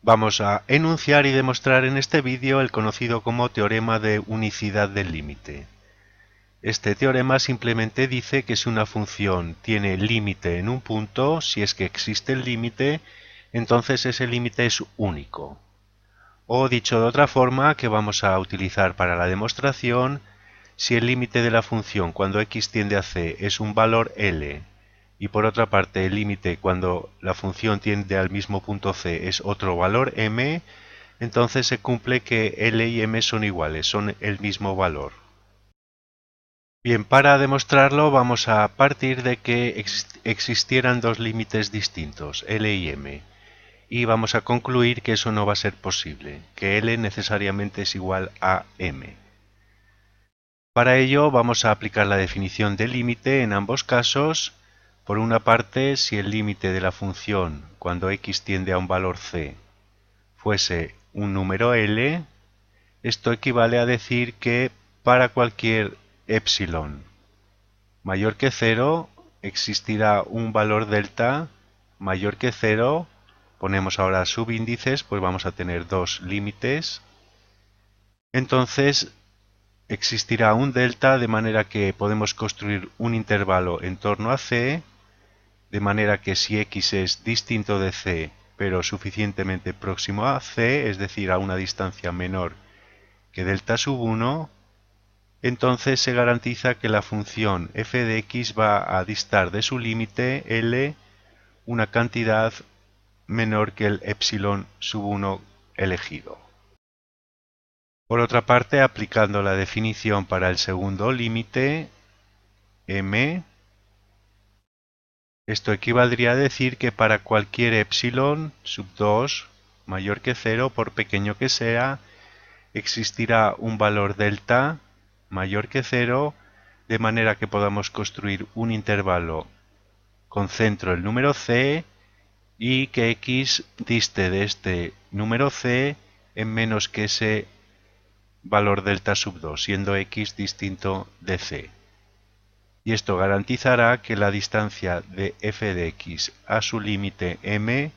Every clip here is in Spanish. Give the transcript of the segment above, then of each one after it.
Vamos a enunciar y demostrar en este vídeo el conocido como teorema de unicidad del límite. Este teorema simplemente dice que si una función tiene límite en un punto, si es que existe el límite, entonces ese límite es único. O dicho de otra forma, que vamos a utilizar para la demostración, si el límite de la función cuando x tiende a c es un valor L, y por otra parte el límite cuando la función tiende al mismo punto c es otro valor m, entonces se cumple que L y m son iguales, son el mismo valor. Bien, para demostrarlo vamos a partir de que existieran dos límites distintos, L y m, y vamos a concluir que eso no va a ser posible, que L necesariamente es igual a m. Para ello vamos a aplicar la definición de límite en ambos casos. Por una parte, si el límite de la función cuando x tiende a un valor c fuese un número L, esto equivale a decir que para cualquier epsilon mayor que 0 existirá un valor delta mayor que 0. Ponemos ahora subíndices, pues vamos a tener dos límites. Entonces existirá un delta de manera que podemos construir un intervalo en torno a c, de manera que si x es distinto de c pero suficientemente próximo a c, es decir, a una distancia menor que delta sub 1, entonces se garantiza que la función f de x va a distar de su límite L una cantidad menor que el epsilon sub 1 elegido. Por otra parte, aplicando la definición para el segundo límite, m, esto equivaldría a decir que para cualquier epsilon sub 2 mayor que 0, por pequeño que sea, existirá un valor delta mayor que 0, de manera que podamos construir un intervalo con centro el número c y que x diste de este número c en menos que ese valor delta sub 2, siendo x distinto de c. Y esto garantizará que la distancia de f de x a su límite m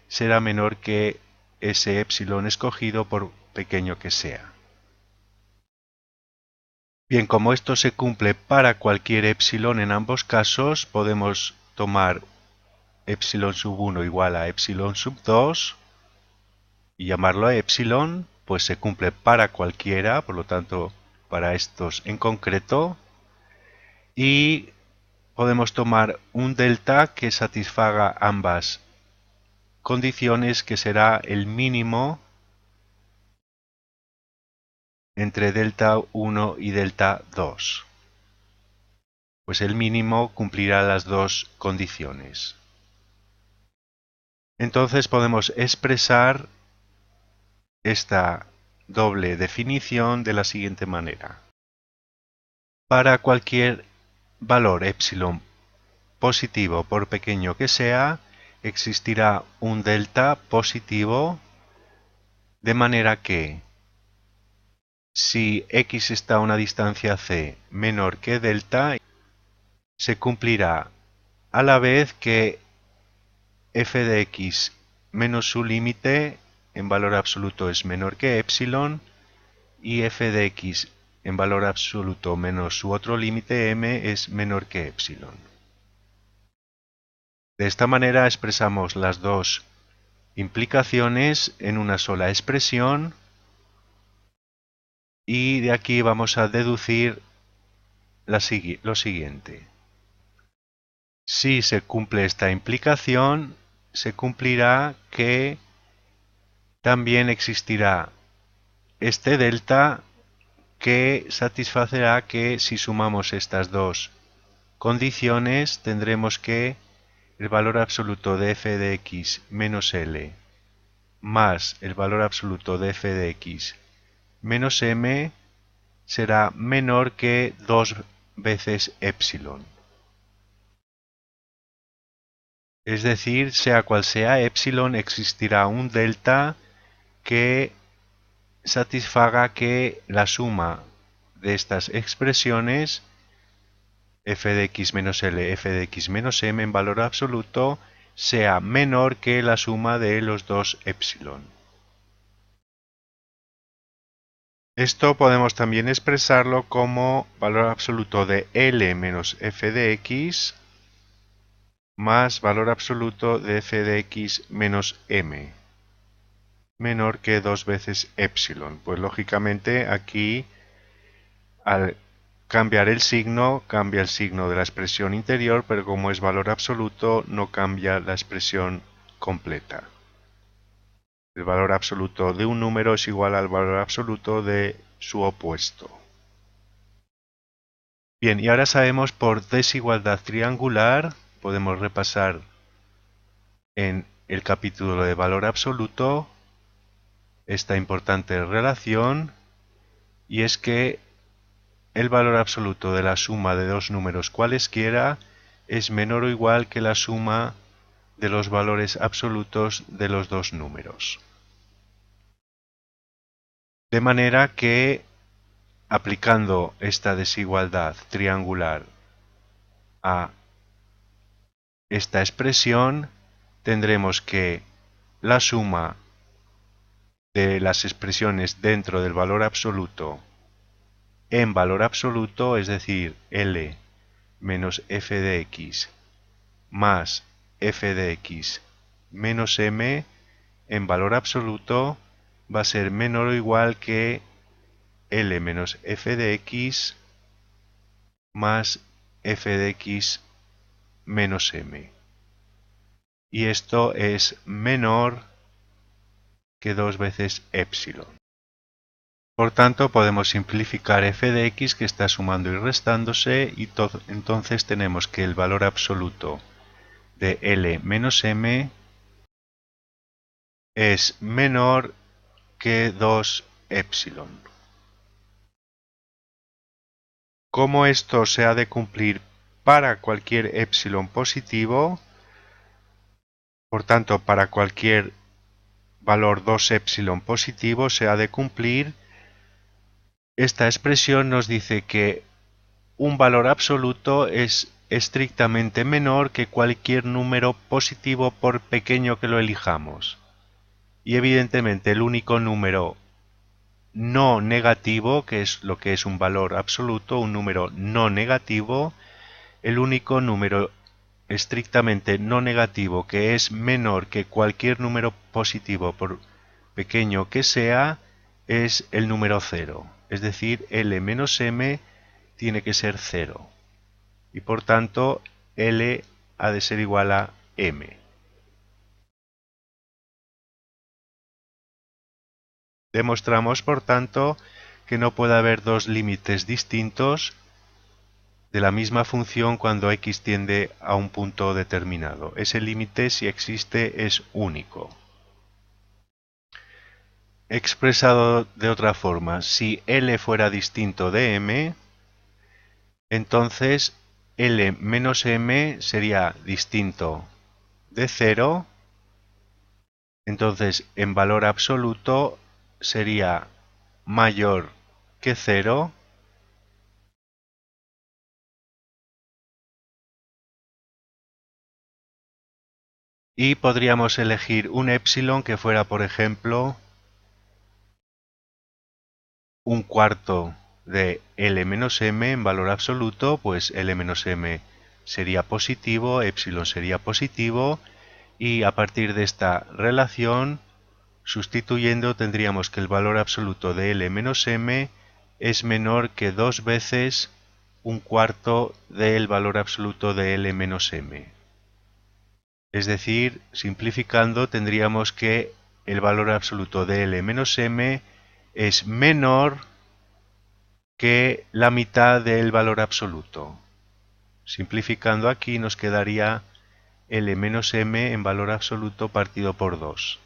será menor que ese epsilon escogido por pequeño que sea. Bien, como esto se cumple para cualquier epsilon en ambos casos, podemos tomar epsilon sub 1 igual a epsilon sub 2 y llamarlo epsilon, pues se cumple para cualquiera, por lo tanto para estos en concreto, y podemos tomar un delta que satisfaga ambas condiciones, que será el mínimo entre delta 1 y delta 2. Pues el mínimo cumplirá las dos condiciones. Entonces podemos expresar esta doble definición de la siguiente manera. Para cualquier valor epsilon positivo, por pequeño que sea, existirá un delta positivo, de manera que si x está a una distancia c menor que delta, se cumplirá a la vez que f de x menos su límite en valor absoluto es menor que epsilon y f de x en valor absoluto menos su otro límite m es menor que epsilon. De esta manera expresamos las dos implicaciones en una sola expresión y de aquí vamos a deducir lo siguiente. Si se cumple esta implicación, se cumplirá que también existirá este delta que satisfacerá que si sumamos estas dos condiciones tendremos que el valor absoluto de f de x menos L más el valor absoluto de f de x menos m será menor que 2 veces epsilon. Es decir, sea cual sea epsilon, existirá un delta que satisfaga que la suma de estas expresiones f de x menos L, f de x menos m en valor absoluto sea menor que la suma de los dos epsilon. Esto podemos también expresarlo como valor absoluto de L menos f de x más valor absoluto de f de x menos m, menor que 2 veces epsilon. Pues lógicamente aquí, al cambiar el signo, cambia el signo de la expresión interior, pero como es valor absoluto, no cambia la expresión completa. El valor absoluto de un número es igual al valor absoluto de su opuesto. Bien, y ahora sabemos por desigualdad triangular, podemos repasar en el capítulo de valor absoluto esta importante relación, y es que el valor absoluto de la suma de dos números cualesquiera es menor o igual que la suma de los valores absolutos de los dos números. De manera que, aplicando esta desigualdad triangular a esta expresión, tendremos que la suma de las expresiones dentro del valor absoluto en valor absoluto, es decir, L menos f de x más f de x menos m en valor absoluto va a ser menor o igual que L menos f de x más f de x menos m. Y esto es menor que 2 veces epsilon. Por tanto, podemos simplificar f de x, que está sumando y restándose, y entonces tenemos que el valor absoluto de L menos m es menor que 2 epsilon. Como esto se ha de cumplir para cualquier epsilon positivo, por tanto, para cualquier valor 2 epsilon positivo se ha de cumplir, esta expresión nos dice que un valor absoluto es estrictamente menor que cualquier número positivo por pequeño que lo elijamos. Y evidentemente el único número no negativo, que es lo que es un valor absoluto, un número no negativo, el único número estrictamente no negativo que es menor que cualquier número positivo por pequeño que sea, es el número 0. Es decir, L menos m tiene que ser 0. Y por tanto, L ha de ser igual a m. Demostramos, por tanto, que no puede haber dos límites distintos de la misma función cuando x tiende a un punto determinado. Ese límite, si existe, es único. Expresado de otra forma, si L fuera distinto de m, entonces L menos m sería distinto de 0, entonces en valor absoluto sería mayor que 0, y podríamos elegir un epsilon que fuera, por ejemplo, un cuarto de L menos m en valor absoluto, pues L menos m sería positivo, epsilon sería positivo, y a partir de esta relación, sustituyendo, tendríamos que el valor absoluto de L menos m es menor que 2 veces un cuarto del valor absoluto de L menos m. Es decir, simplificando, tendríamos que el valor absoluto de L menos m es menor que la mitad del valor absoluto. Simplificando aquí nos quedaría L menos m en valor absoluto partido por 2.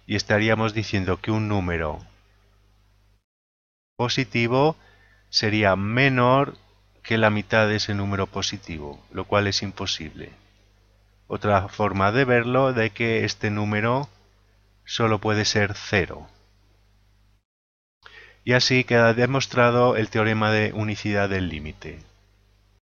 Y estaríamos diciendo que un número positivo sería menor que la mitad de ese número positivo, lo cual es imposible. Otra forma de verlo de que este número solo puede ser 0. Y así queda demostrado el teorema de unicidad del límite.